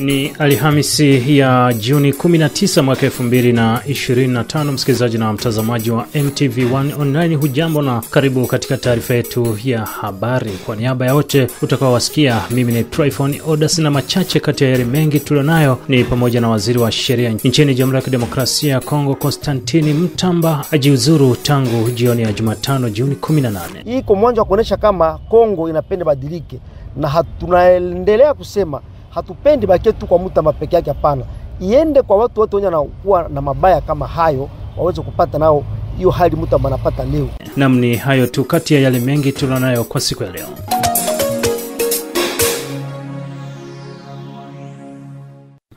Ni Alhamisi ya Juni 19 mwaka 2025. Msikilizaji na mtazamaji wa MTV1 Online, hujambo na karibu katika taarifa yetu ya habari. Kwa niaba ya wote utakaowasikia, mimi ni Tryphon Odas, na machache kati ya yale mengi tulionayo ni pamoja na waziri wa sheria nchini Jamhuri ya Kidemokrasia ya Kongo Constantine Mutamba ajiuzuru tangu jioni ya Jumatano Juni 18. Hii kwa mwanzo kuonesha kama Kongo inapenda badilike, na tunaendelea kusema hatupendi baki tu kwa Mutamba peke yake, hapana. Iende kwa watu wote wenye wanakuwa na mabaya kama hayo waweze kupata nao hiyo hali Mutamba anapata leo. Namni hayo tu kati ya yale mengi tulionayo kwa siku ya leo.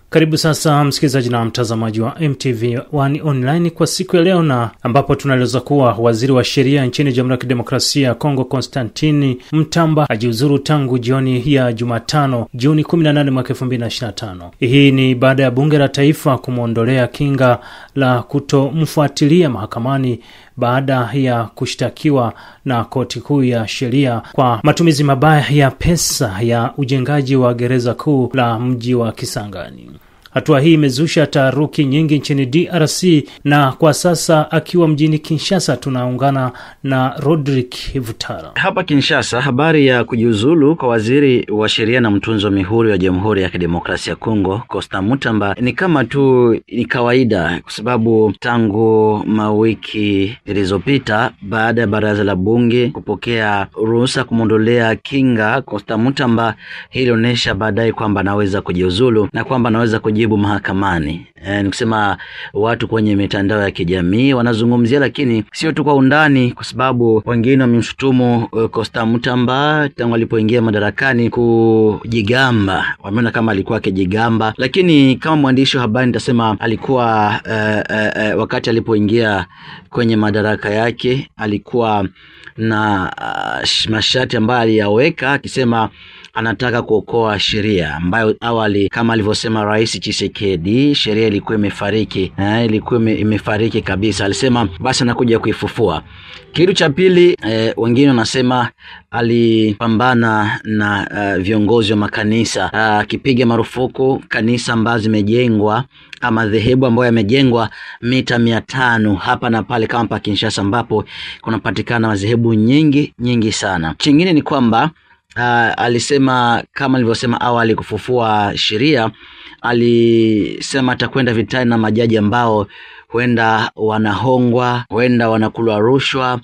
Karibu sasa msikilizaji na mtazamaji wa MTV1 Online kwa siku ya leo, na ambapo tunaeleza kuwa waziri wa sheria nchini Jamhuri ya Kidemokrasia ya Kongo Constantine Mutamba ajiuzuru tangu jioni ya Jumatano Juni 18 mwaka 2025. Hii ni baada ya bunge la taifa kumuondolea kinga la kutomfuatilia mahakamani baada ya kushtakiwa na koti kuu ya sheria kwa matumizi mabaya ya pesa ya ujengaji wa gereza kuu la mji wa Kisangani. Hatua hii imezusha taharuki nyingi nchini DRC, na kwa sasa akiwa mjini Kinshasa tunaungana na Rodrick Vutara. Hapa Kinshasa, habari ya kujiuzulu kwa waziri wa sheria na mtunzi wa mihuri wa Jamhuri ya Kidemokrasia ya Kongo Constant Mutamba ni kama tu ni kawaida, kwa sababu tangu mawiki zilizopita baada ya baraza la bunge kupokea ruhusa kumondolea kinga Constant Mutamba, hili linaonyesha baadaye kwamba anaweza kujiuzulu na kwamba anaweza kujibu mahakamani. Nikusema watu kwenye mitandao ya kijamii wanazungumzia, lakini sio tu kwa undani, kwa sababu wengine wamemshutumu Constant Mutamba tangu alipoingia madarakani kujigamba. Wameona kama alikuwa akijigamba, lakini kama mwandishi wa habari nitasema alikuwa wakati alipoingia kwenye madaraka yake alikuwa na masharti ambayo aliyaweka, akisema anataka kuokoa sheria ambayo awali kama alivyosema Rais Tshisekedi sheria ilikuwa imefariki, imefariki kabisa. Alisema basi anakuja kuifufua. Kitu cha pili, wengine wanasema alipambana na viongozi wa makanisa, akipiga marufuku kanisa ambazo zimejengwa ama dhehebu ambayo yamejengwa mita 500 hapa na pale kama pa Kinshasa, ambapo kunapatikana madhehebu nyingi sana. Kingine ni kwamba alisema kama nilivyosema awali kufufua sheria, alisema atakwenda vitani na majaji ambao huenda wanahongwa, huenda wanakulwa rushwa,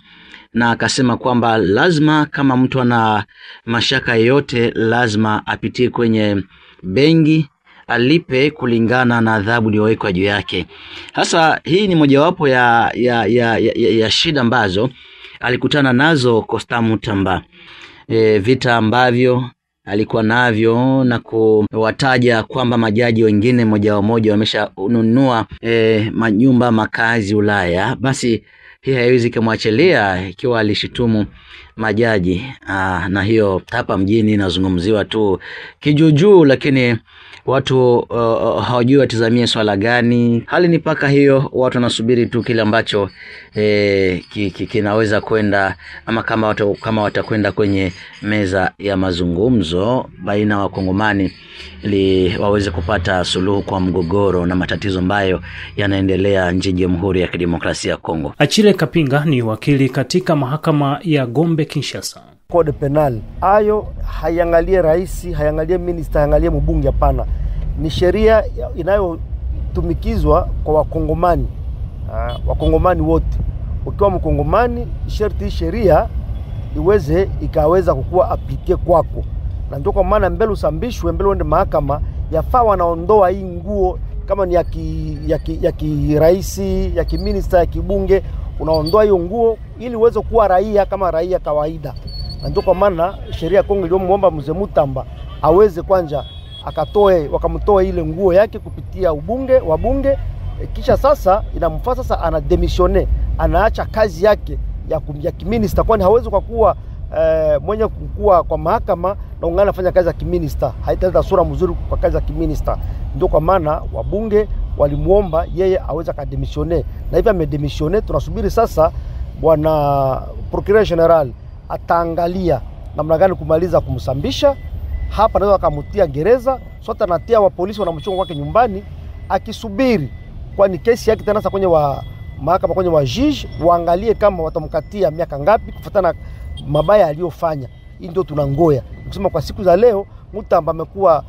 na akasema kwamba lazima kama mtu ana mashaka yote lazima apitie kwenye benki alipe kulingana na adhabu iliyowekwa juu yake. Sasa hii ni mojawapo ya shida ambazo alikutana nazo Constant Mutamba. Vita ambavyo alikuwa navyo na kuwataja kwamba majaji wengine moja wameshanunua manyumba makazi Ulaya. Basi hii haiwezi kumwachilia ikiwa alishitumu majaji, na hiyo hapa mjini nazungumziwa tu kijujuu, lakini watu hawajui watazamia swala gani. Hali ni paka hiyo, watu wanasubiri tu kile ambacho kinaweza kwenda, ama kama watakwenda kwenye meza ya mazungumzo baina wa Kongomani ili waweze kupata suluhu kwa mgogoro na matatizo ambayo yanaendelea nchini Jamhuri ya Kidemokrasia ya Kongo. Achille Kapinga ni wakili katika mahakama ya Gombe Kinshasa. Code penal ayo haiangalie rais, haiangalie minister, haiangalie mbunge, hapana. Ni sheria inayotumikizwa kwa Wakongomani, Wakongomani wote. Ukiwa Mkongomani, sharti sheria iweze ikaweza kukua aplike kwako, na ndio kwa maana mbele usambishwe, mbele uende mahakama, yafaa wanaondoa hii nguo kama ni ya kiraisi, ya kiminister, ya kibunge, unaondoa hiyo nguo ili uweze kuwa raia kama raia kawaida. Na ndio kwa maana sheria ya Kongo iliomwomba Mzee Mutamba aweze kwanza wakamtoe ile nguo yake kupitia wabunge, kisha sasa inamfaa sasa anademissione, anaacha kazi yake ya kiminister, kwani hawezi kwa kuwa mwenye kukua kwa mahakama na ungana afanya kazi ya kiminister, haitaleta sura mzuri kwa kazi ya kiminister. Ndio kwa maana wabunge walimuomba yeye aweze kademissione, na hivi amedemissione. Tunasubiri sasa bwana Procureur General ataangalia namna gani kumaliza kumsambisha. hapa anaweza akamutia gereza, sote anatia wa polisi wanamchunga kwake nyumbani akisubiri, kwani kesi yake tena kwenye wa mahakama, kwenye wa judge waangalie kama watamkatia miaka ngapi kufuatana mabaya aliyofanya. Hii ndio tunangoya kusema kwa siku za leo. Mtu ambaye amekuwa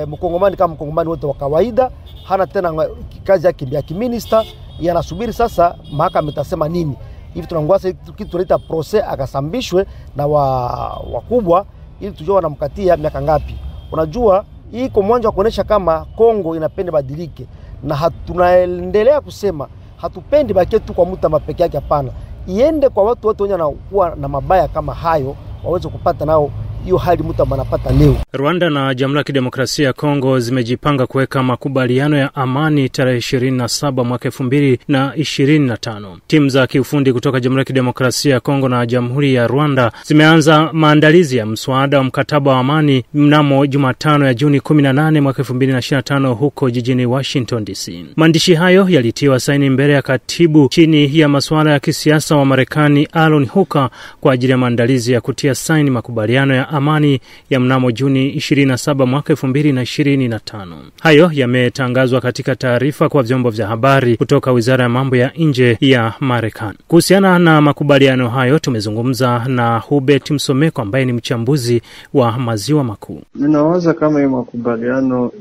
mkongomani kama mkongomani wote wa kawaida, hana tena kazi yake ya kiminister, yanasubiri sasa mahakama itasema nini. Hivi tunangoja kitu tunaita process akasambishwe na wakubwa ili tujue wanamkatia miaka ngapi. Unajua hii kwa mwanzo kuonesha kama Kongo inapenda badilike, na tunaendelea kusema hatupendi baki tu kwa mtu mapeke yake, hapana. Iende kwa watu wote wenye wanakuwa na mabaya kama hayo waweze kupata nao hiyo hali mtu anapata leo. Rwanda na Jamhuri ya Kidemokrasia ya Kongo zimejipanga kuweka makubaliano ya amani tarehe 27 mwaka 2025. Timu za kiufundi kutoka Jamhuri ya Kidemokrasia ya Kongo na Jamhuri ya Rwanda zimeanza maandalizi ya mswada wa mkataba wa amani mnamo Jumatano ya Juni 18 mwaka 2025 huko jijini Washington DC. Maandishi hayo yalitiwa saini mbele ya katibu chini ya masuala ya kisiasa wa Marekani Aaron Hooker kwa ajili ya maandalizi ya kutia saini makubaliano ya amani ya mnamo Juni 27 mwaka 2025. Hayo yametangazwa katika taarifa kwa vyombo vya habari kutoka Wizara ya Mambo ya Nje ya Marekani. Kuhusiana na makubaliano hayo tumezungumza na Hubert Msomeko ambaye ni mchambuzi wa maziwa makuu. Ninawaza kama hiyo makubaliano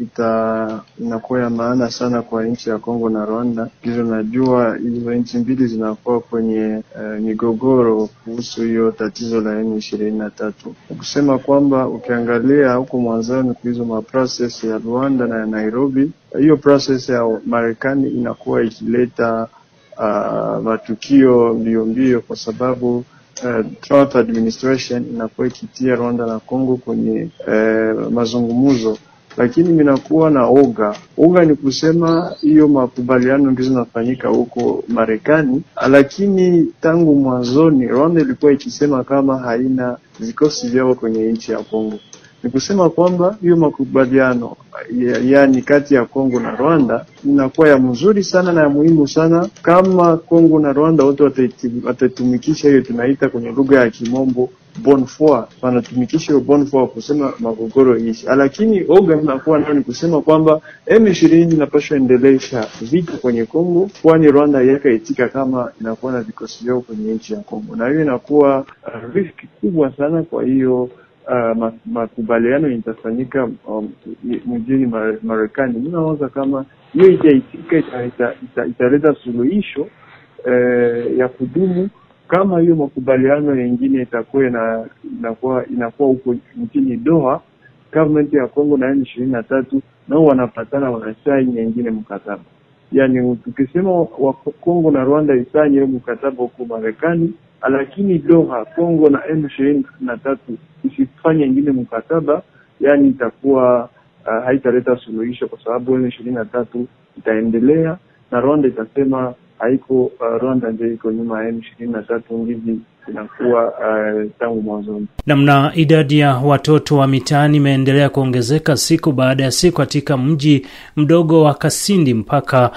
inakuwa ya maana sana kwa nchi ya Kongo na Rwanda. Hizo najua hizo nchi mbili zinakuwa kwenye migogoro kuhusu hiyo tatizo la M23. Kusema kwamba ukiangalia huko mwanzoni hizo process ya Rwanda na Nairobi, hiyo process ya Marekani inakuwa ikileta matukio mbio kwa sababu Trump administration inakuwa ikitia Rwanda na Kongo kwenye mazungumzo. Lakini minakuwa na oga ni kusema hiyo makubaliano ndizo zinafanyika huko Marekani, lakini tangu mwanzoni Rwanda ilikuwa ikisema kama haina vikosi vyao kwenye nchi ya Kongo. Ni kusema kwamba hiyo makubaliano yani kati ya Kongo na Rwanda inakuwa ya mzuri sana na ya muhimu sana kama Kongo na Rwanda wote watatumikisha hiyo tunaita kwenye lugha ya Kimombo bonne foi, wanatumikisha hiyo bonne foi kusema magogoro hishi. Lakini oga inakuwa ndio ni kusema kwamba M23 inapaswa endelesha vita kwenye Kongo, kwani Rwanda yake itika kama inakuwa na vikosi vyao kwenye nchi ya Kongo, na hiyo inakuwa riski kubwa sana. Kwa hiyo makubaliano itafanyika mjini Marekani. Ninawaza kama hiyo italeta suluhisho ya kudumu kama hiyo makubaliano mengine inakuwa huko mjini Doha. Government ya Kongo na M23 nao wanapatana wanasaini nyingine mkataba. Yani tukisema wa Kongo na Rwanda isaini mkataba huko Marekani, lakini Doha Kongo na M23 isifanye nyingine mkataba, yani itakuwa haitaleta suluhisho kwa sababu M23 itaendelea na Rwanda itasema haiko Rwanda ndio iko nyuma ya M23 ndizi inakuwa tangu mwanzo. Namna idadi ya watoto wa mitaani imeendelea kuongezeka siku baada ya siku katika mji mdogo wa Kasindi mpaka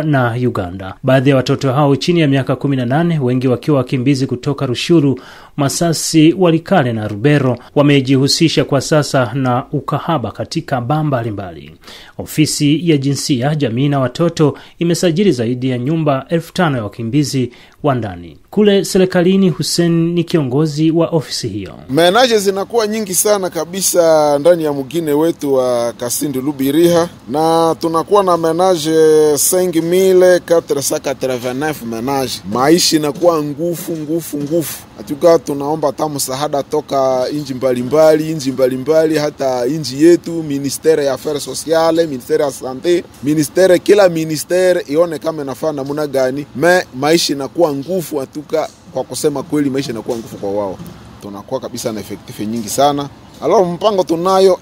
na Uganda. Baadhi ya watoto hao chini ya miaka 18, wengi wakiwa wakimbizi kutoka Rushuru, Masasi, Walikale na Rubero, wamejihusisha kwa sasa na ukahaba katika bamba mbalimbali. Ofisi ya jinsia, jamii na watoto imesajili zaidi ya nyumba 1500 ya wakimbizi wa ndani. Kule serikalini, Hussein ni kiongozi wa ofisi hiyo. Menaje zinakuwa nyingi sana kabisa ndani ya mgine wetu wa Kasindi Lubiriha, na tunakuwa na menaje 5489 menaje. Maisha inakuwa ngufu. Atuka tunaomba tamu msaada toka inji mbalimbali hata inji yetu, ministere ya affaires sociales, ministere ya sante, ministere kila ministere ione kama inafaa namna gani. Maisha inakuwa ngufu atuka, kwa kusema kweli maisha inakuwa ngufu kwa wao. Tunakuwa kabisa na effective nyingi sana. Alors mpango tunayo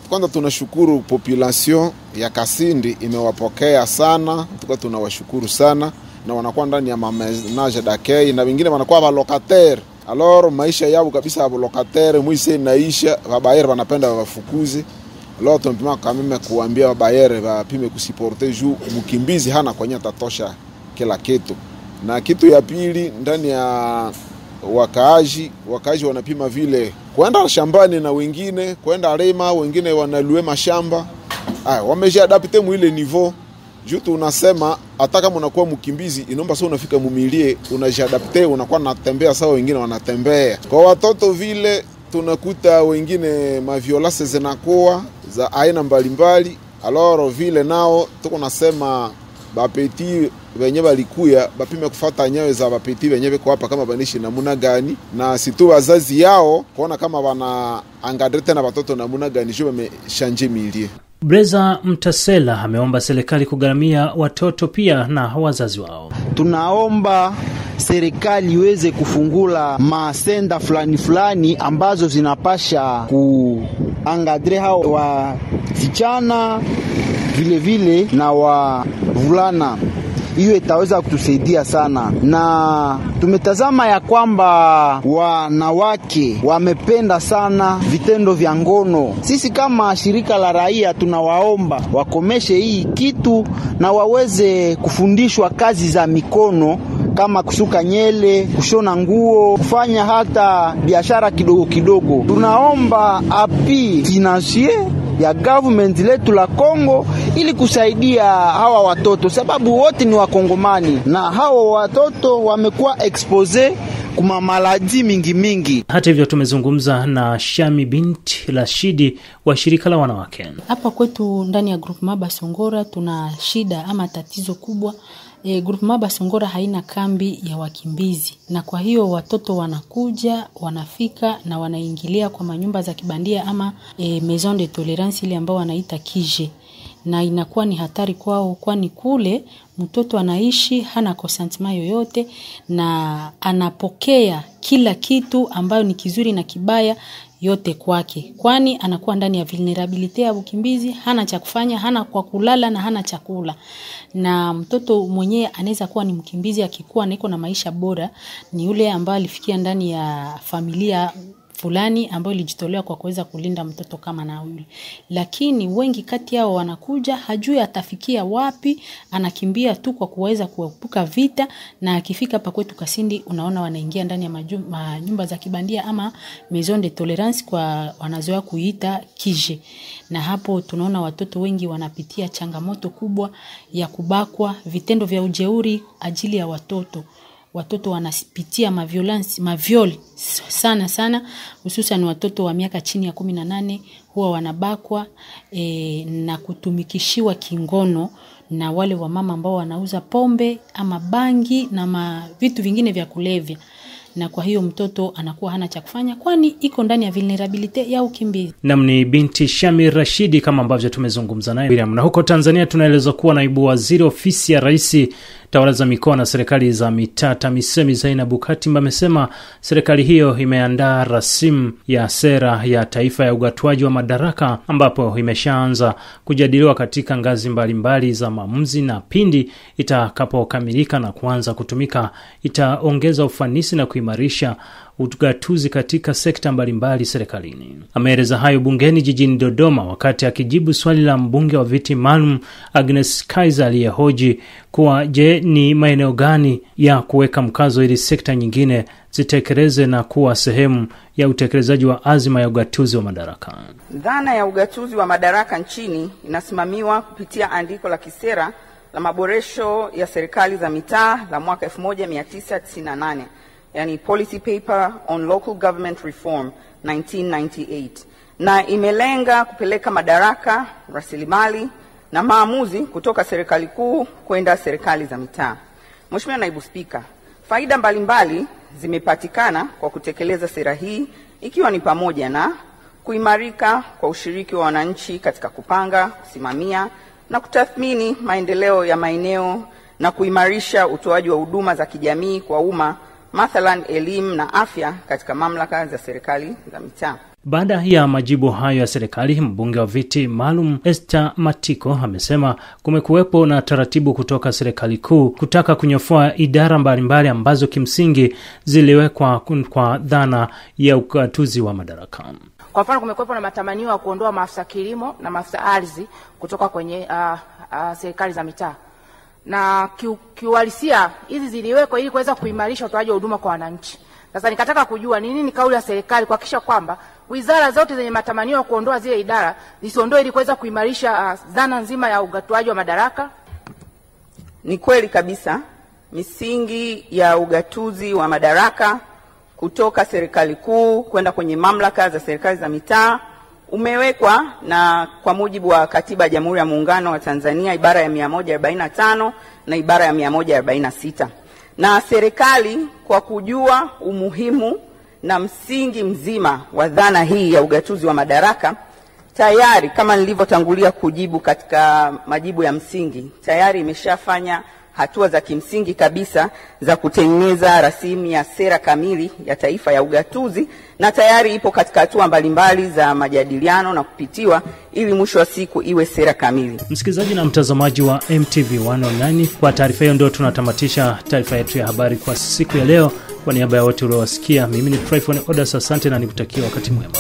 kwanza tunashukuru population ya Kasindi imewapokea sana, tunawashukuru sana, na wanakuwa ndani ya mamenage d'accueil na wengine wanakuwa ba locataire. Alors maisha yao kabisa ba locataire mwise naisha, babayere wanapenda wafukuze. Alors tunapima kama kuambia babayere wapime kusiporter juu mkimbizi hana kwenye tatosha kila kitu. Na kitu ya pili ndani ya wakaaji wanapima vile kwenda shambani na wengine kwenda rema, wengine wanalue mashamba. Wamejiadapte mwile niveau. Juu tunasema hata kama unakuwa mkimbizi inaomba sasa unafika mumilie, unajiadapte, unakuwa natembea sawa wengine wanatembea. Kwa watoto vile tunakuta wengine maviolence zinakuwa za aina mbalimbali. Alors vile nao tuko nasema bapeti wenye balikuya bapime kufuata nyayo za bapeti wenye beko hapa kama banishi namuna gani, na situ wazazi yao kuona kama wana angadrete na watoto namuna gani juu wameshanje milie. Breza Mtasela ameomba serikali kugharamia watoto pia na wazazi wao. Tunaomba serikali iweze kufungula masenda fulani ambazo zinapasha kuangadre hao wa vijana vile na wavulana. Hiyo itaweza kutusaidia sana, na tumetazama ya kwamba wanawake wamependa sana vitendo vya ngono. Sisi kama shirika la raia tunawaomba wakomeshe hii kitu na waweze kufundishwa kazi za mikono kama kusuka nyele, kushona nguo, kufanya hata biashara kidogo. Tunaomba api financier ya government letu la Kongo ili kusaidia hawa watoto, sababu wote ni wakongomani na hawa watoto wamekuwa expose kuma maladi mingi. Hata hivyo tumezungumza na Shami binti Rashidi wa shirika la wanawake. Hapa kwetu ndani ya Groupement Basongora tuna shida ama tatizo kubwa. Groupement Basongora haina kambi ya wakimbizi, na kwa hiyo watoto wanakuja, wanafika na wanaingilia kwa manyumba za kibandia ama maison de tolerance ile ambao wanaita kije, na inakuwa ni hatari kwao, kwani kule mtoto anaishi hana consentment yoyote na anapokea kila kitu ambayo ni kizuri na kibaya yote kwake, kwani anakuwa ndani ya vulnerability ya ukimbizi, hana cha kufanya, hana kwa kulala na hana chakula. Na mtoto mwenyewe anaweza kuwa ni mkimbizi akikuwa na iko na maisha bora ni yule ambaye alifikia ndani ya familia fulani ambayo ilijitolea kwa kuweza kulinda mtoto kama na yule. Lakini wengi kati yao wanakuja hajui atafikia wapi, anakimbia tu kwa kuweza kuepuka vita, na akifika hapa kwetu Kasindi unaona wanaingia ndani ya nyumba za kibandia ama maison de tolerance kwa wanazoea kuita kije. Na hapo tunaona watoto wengi wanapitia changamoto kubwa ya kubakwa, vitendo vya ujeuri ajili ya watoto. Watoto wanapitia maviol sana, hususan watoto wa miaka chini ya 18 huwa wanabakwa na kutumikishiwa kingono na wale wa mama ambao wanauza pombe ama bangi na vitu vingine vya kulevya. Na kwa hiyo mtoto anakuwa hana cha kufanya, kwani iko ndani ya vulnerability ya ukimbizi. Namni binti Shami Rashidi kama ambavyo tumezungumza naye. Na huko Tanzania tunaeleza kuwa naibu waziri ofisi ya rais tawala za mikoa na serikali za mitaa TAMISEMI Zainabu Katimba amesema serikali hiyo imeandaa rasimu ya sera ya taifa ya ugatuaji wa madaraka, ambapo imeshaanza kujadiliwa katika ngazi mbalimbali za maamuzi, na pindi itakapokamilika na kuanza kutumika itaongeza ufanisi na kuimarisha ugatuzi katika sekta mbalimbali serikalini. Ameeleza hayo bungeni jijini Dodoma wakati akijibu swali la mbunge wa viti maalum Agnes Kaiser aliyehoji kuwa je, ni maeneo gani ya kuweka mkazo ili sekta nyingine zitekeleze na kuwa sehemu ya utekelezaji wa azima ya ugatuzi wa madaraka. Dhana ya ugatuzi wa madaraka nchini inasimamiwa kupitia andiko la kisera la maboresho ya serikali za mitaa la mwaka 1998, yani Policy Paper on Local Government Reform 1998, na imelenga kupeleka madaraka, rasilimali na maamuzi kutoka serikali kuu kwenda serikali za mitaa. Mheshimiwa Naibu Spika, faida mbalimbali zimepatikana kwa kutekeleza sera hii, ikiwa ni pamoja na kuimarika kwa ushiriki wa wananchi katika kupanga, kusimamia na kutathmini maendeleo ya maeneo na kuimarisha utoaji wa huduma za kijamii kwa umma, mathalan elimu na afya katika mamlaka za serikali za mitaa. Baada ya majibu hayo ya serikali, mbunge wa viti maalum Esther Matiko amesema kumekuwepo na taratibu kutoka serikali kuu kutaka kunyofua idara mbalimbali ambazo kimsingi ziliwekwa kwa dhana ya ugatuzi wa madaraka. Kwa mfano kumekuwepo na matamanio ya kuondoa maafisa kilimo na maafisa ardhi kutoka kwenye serikali za mitaa. Na kiuhalisia hizi ziliwekwa ili kuweza kuimarisha utoaji wa huduma kwa wananchi. Sasa nikataka kujua ni nini kauli ya serikali kuhakikisha kwamba wizara zote zenye matamanio ya kuondoa zile idara zisiondoe ili kuweza kuimarisha dhana nzima ya ugatuaji wa madaraka. Ni kweli kabisa, misingi ya ugatuzi wa madaraka kutoka serikali kuu kwenda kwenye mamlaka za serikali za mitaa umewekwa na kwa mujibu wa Katiba ya Jamhuri ya Muungano wa Tanzania ibara ya 145 na ibara ya 146. Na serikali kwa kujua umuhimu na msingi mzima wa dhana hii ya ugatuzi wa madaraka, tayari kama nilivyotangulia kujibu katika majibu ya msingi, tayari imeshafanya hatua za kimsingi kabisa za kutengeneza rasimu ya sera kamili ya taifa ya ugatuzi, na tayari ipo katika hatua mbalimbali za majadiliano na kupitiwa ili mwisho wa siku iwe sera kamili. Msikilizaji na mtazamaji wa MTV1 Online, kwa taarifa hiyo ndio tunatamatisha taarifa yetu ya habari kwa siku ya leo. Kwa niaba ya wote uliowasikia, mimi ni Tryphon Odas, asante na nikutakia wakati mwema.